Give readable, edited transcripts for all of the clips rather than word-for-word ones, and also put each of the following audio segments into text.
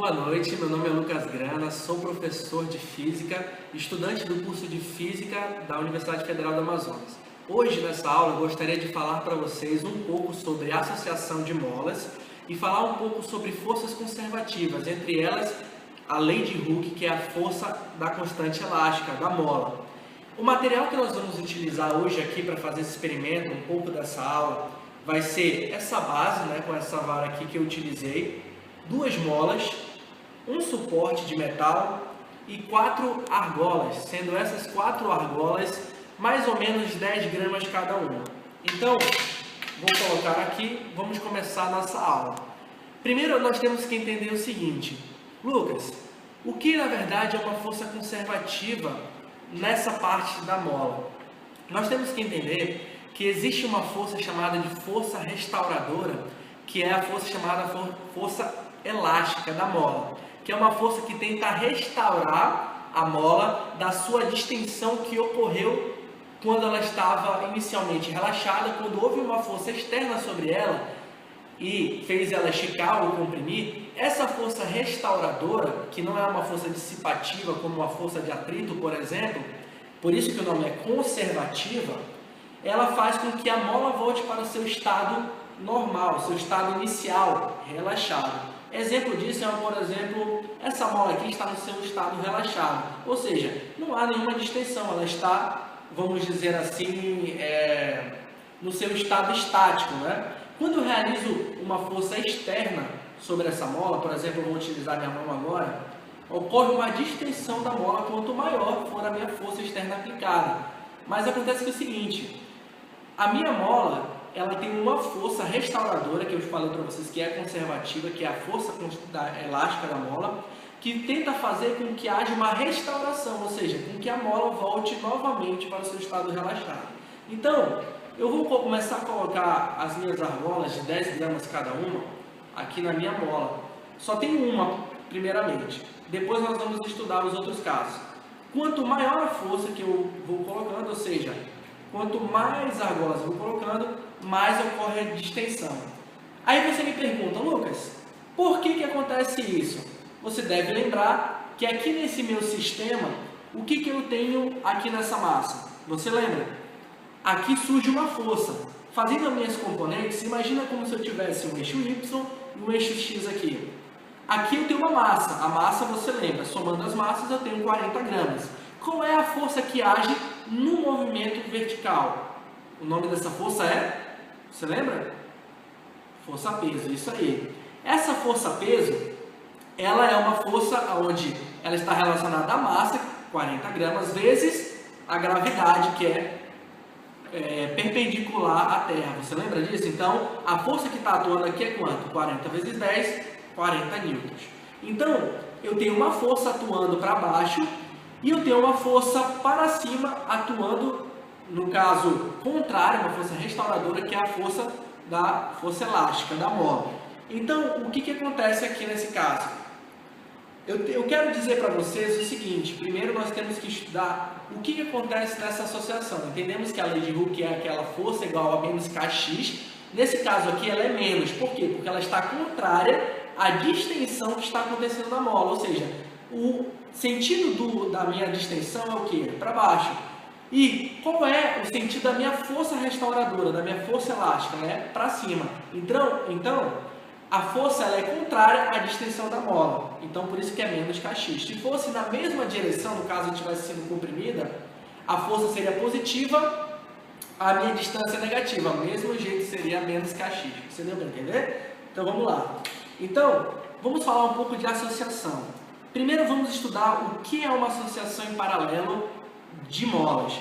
Boa noite, meu nome é Lucas Grana, sou professor de Física, estudante do curso de Física da Universidade Federal do Amazonas. Hoje, nessa aula, eu gostaria de falar para vocês um pouco sobre associação de molas e falar um pouco sobre forças conservativas, entre elas a lei de Hooke, que é a força da constante elástica, da mola. O material que nós vamos utilizar hoje aqui para fazer esse experimento, um pouco dessa aula, vai ser essa base, com essa vara aqui que eu utilizei, 2 molas, um suporte de metal e 4 argolas, sendo essas 4 argolas mais ou menos 10 gramas cada uma. Então, vou colocar aqui, vamos começar a nossa aula. Primeiro, nós temos que entender o seguinte: Lucas, o que na verdade é uma força conservativa nessa parte da mola? Nós temos que entender que existe uma força chamada de força restauradora, que é a força chamada força elástica da mola, que é uma força que tenta restaurar a mola da sua distensão que ocorreu quando ela estava inicialmente relaxada, quando houve uma força externa sobre ela e fez ela esticar ou comprimir. Essa força restauradora, que não é uma força dissipativa como a força de atrito, por exemplo, por isso que o nome é conservativa, ela faz com que a mola volte para o seu estado normal, seu estado inicial, relaxado. Exemplo disso é, por exemplo, essa mola aqui está no seu estado relaxado, ou seja, não há nenhuma distensão, ela está, vamos dizer assim, no seu estado estático, Quando eu realizo uma força externa sobre essa mola, por exemplo, eu vou utilizar minha mão agora, ocorre uma distensão da mola quanto maior for a minha força externa aplicada. Mas acontece que é o seguinte: a minha mola, ela tem uma força restauradora, que eu falei para vocês que é conservativa, que é a força elástica da mola, que tenta fazer com que haja uma restauração, ou seja, com que a mola volte novamente para o seu estado relaxado. Então, eu vou começar a colocar as minhas argolas de 10 gramas cada uma aqui na minha mola. Só tem uma, primeiramente. Depois nós vamos estudar os outros casos. Quanto maior a força que eu vou colocando, ou seja, quanto mais argolas eu vou colocando, mais ocorre a distensão. Aí você me pergunta: Lucas, por que acontece isso? Você deve lembrar que aqui nesse meu sistema, o que eu tenho aqui nessa massa? Você lembra? Aqui surge uma força. Fazendo as minhas componentes, imagina como se eu tivesse um eixo Y e um eixo X aqui. Aqui eu tenho uma massa. A massa, você lembra, somando as massas eu tenho 40 gramas. Qual é a força que age no movimento vertical? O nome dessa força é, você lembra? Força-peso, isso aí. Essa força-peso, ela é uma força onde ela está relacionada à massa, 40 gramas, vezes a gravidade, que é perpendicular à Terra. Você lembra disso? Então, a força que está atuando aqui é quanto? 40 vezes 10, 40 newtons. Então, eu tenho uma força atuando para baixo e eu tenho uma força para cima atuando, no caso contrário, uma força restauradora, que é a força elástica da mola. Então, o que acontece aqui nesse caso? Eu quero dizer para vocês o seguinte: primeiro nós temos que estudar o que acontece nessa associação. Entendemos que a lei de Hooke é aquela força igual a menos kx. Nesse caso aqui ela é menos. Por quê? Porque ela está contrária à distensão que está acontecendo na mola. Ou seja, o sentido da minha distensão é o quê? Para baixo. E qual é o sentido da minha força restauradora, da minha força elástica? Para cima. Então, a força ela é contrária à distensão da mola. Então, por isso que é menos kx. Se fosse na mesma direção, no caso estivesse sendo comprimida, a força seria positiva, a minha distância negativa. Do mesmo jeito seria menos kx. Você deu para entender? Então, vamos lá. Então, vamos falar um pouco de associação. Primeiro, vamos estudar o que é uma associação em paralelo de molas.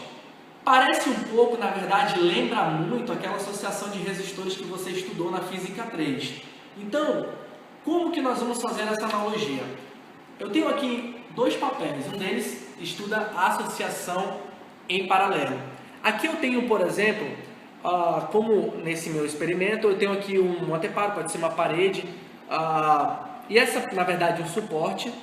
Parece um pouco, na verdade, lembra muito aquela associação de resistores que você estudou na Física 3. Então, como que nós vamos fazer essa analogia? Eu tenho aqui 2 papéis, um deles estuda a associação em paralelo. Aqui eu tenho, por exemplo, como nesse meu experimento, eu tenho aqui um anteparo, pode ser uma parede, e essa, na verdade, é um suporte,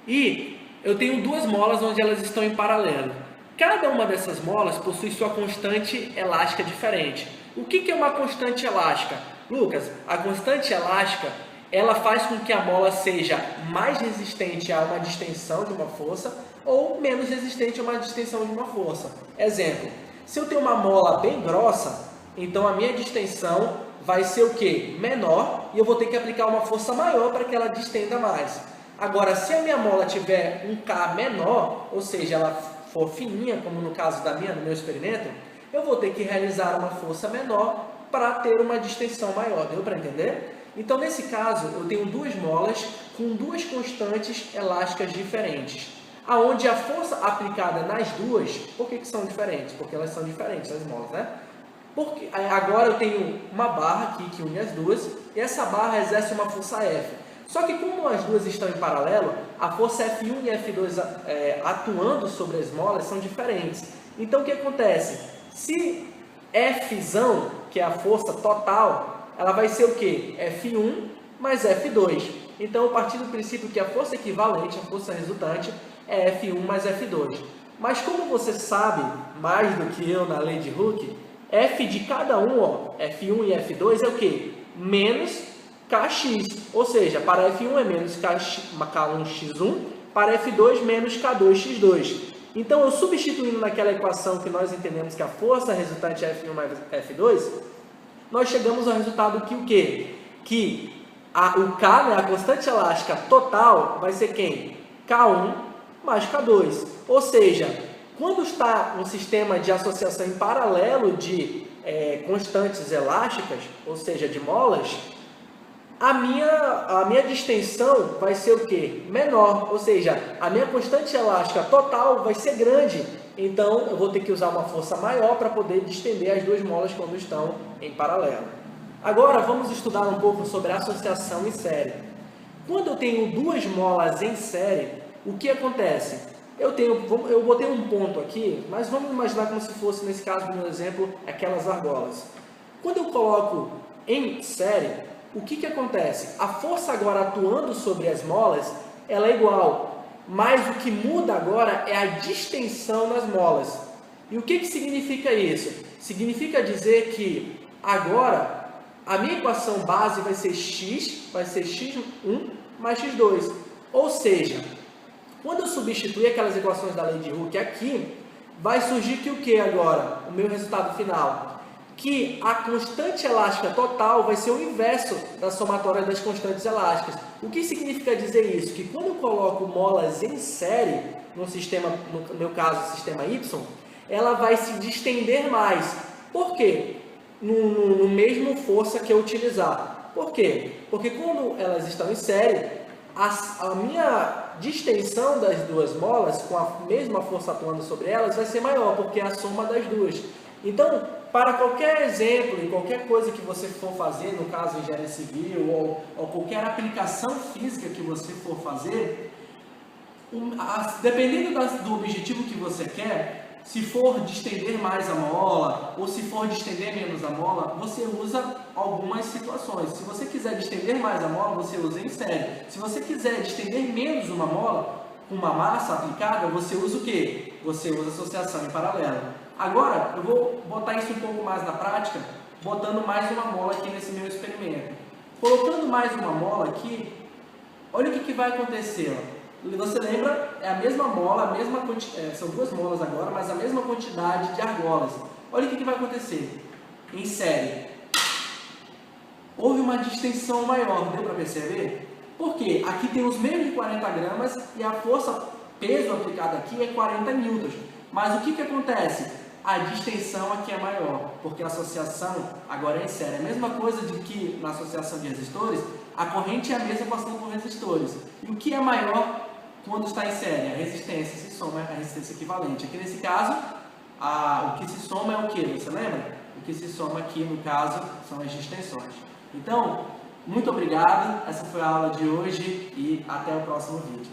e eu tenho 2 molas onde elas estão em paralelo. Cada uma dessas molas possui sua constante elástica diferente. O que é uma constante elástica? Lucas, a constante elástica ela faz com que a mola seja mais resistente a uma distensão de uma força ou menos resistente a uma distensão de uma força. Exemplo, se eu tenho uma mola bem grossa, então a minha distensão vai ser o quê? Menor, e eu vou ter que aplicar uma força maior para que ela distenda mais. Agora, se a minha mola tiver um K menor, ou seja, ela for fininha, como no caso no meu experimento, eu vou ter que realizar uma força menor para ter uma distensão maior. Deu para entender? Então, nesse caso, eu tenho duas molas com duas constantes elásticas diferentes, aonde a força aplicada nas duas, por que são diferentes? Porque elas são diferentes, as molas, né? Porque agora eu tenho uma barra aqui que une as duas, e essa barra exerce uma força F. Só que como as duas estão em paralelo, a força F1 e F2 atuando sobre as molas são diferentes. Então o que acontece? Se Fzão, que é a força total, ela vai ser o quê? F1 mais F2. Então eu parti do princípio que a força equivalente, a força resultante, é F1 mais F2. Mas como você sabe, mais do que eu na lei de Hooke, F de cada um, ó, F1 e F2 é o quê? Menos Kx, ou seja, para F1 é menos K1x1, para F2 menos K2x2. Então, eu substituindo naquela equação que nós entendemos que a força resultante é F1 mais F2, nós chegamos ao resultado que o quê? Que o K, né, a constante elástica total, vai ser quem? K1 mais K2. Ou seja, quando está um sistema de associação em paralelo de constantes elásticas, ou seja, de molas, a minha distensão vai ser o quê? Menor, ou seja, a minha constante elástica total vai ser grande. Então, eu vou ter que usar uma força maior para poder distender as duas molas quando estão em paralelo. Agora, vamos estudar um pouco sobre a associação em série. Quando eu tenho duas molas em série, o que acontece? Eu botei um ponto aqui, mas vamos imaginar como se fosse, nesse caso do meu exemplo, aquelas argolas. Quando eu coloco em série, o que acontece? A força agora atuando sobre as molas, ela é igual, mas o que muda agora é a distensão nas molas. E o que significa isso? Significa dizer que agora a minha equação base vai ser x mais x2. Ou seja, quando eu substituir aquelas equações da lei de Hooke aqui, vai surgir que o que agora? O meu resultado final? Que a constante elástica total vai ser o inverso da somatória das constantes elásticas. O que significa dizer isso? Que quando eu coloco molas em série, no meu caso, o sistema Y, ela vai se distender mais. Por quê? No mesmo força que eu utilizar. Por quê? Porque quando elas estão em série, a minha distensão das duas molas, com a mesma força atuando sobre elas, vai ser maior, porque é a soma das duas. Então, para qualquer exemplo e qualquer coisa que você for fazer, no caso engenharia civil ou qualquer aplicação física que você for fazer, dependendo do objetivo que você quer, se for distender mais a mola ou se for distender menos a mola, você usa algumas situações. Se você quiser distender mais a mola, você usa em série. Se você quiser distender menos uma mola, com uma massa aplicada, você usa o quê? Você usa associação em paralelo. Agora, eu vou botar isso um pouco mais na prática, botando mais uma mola aqui nesse meu experimento. Colocando mais uma mola aqui, olha o que vai acontecer. Ó. Você lembra? É a mesma mola, são duas molas agora, mas a mesma quantidade de argolas. Olha o que vai acontecer. Em série, houve uma distensão maior, deu para perceber? Por quê? Aqui tem os mesmos 40 gramas e a força, peso aplicado aqui é 40 newtons. Mas o que acontece? A distensão aqui é maior, porque a associação agora é em série. A mesma coisa de que na associação de resistores, a corrente é a mesma passando por resistores. E o que é maior quando está em série? A resistência se soma à resistência equivalente. Aqui nesse caso, o que se soma é o que? Você lembra? O que se soma aqui, no caso, são as distensões. Então, muito obrigado. Essa foi a aula de hoje e até o próximo vídeo.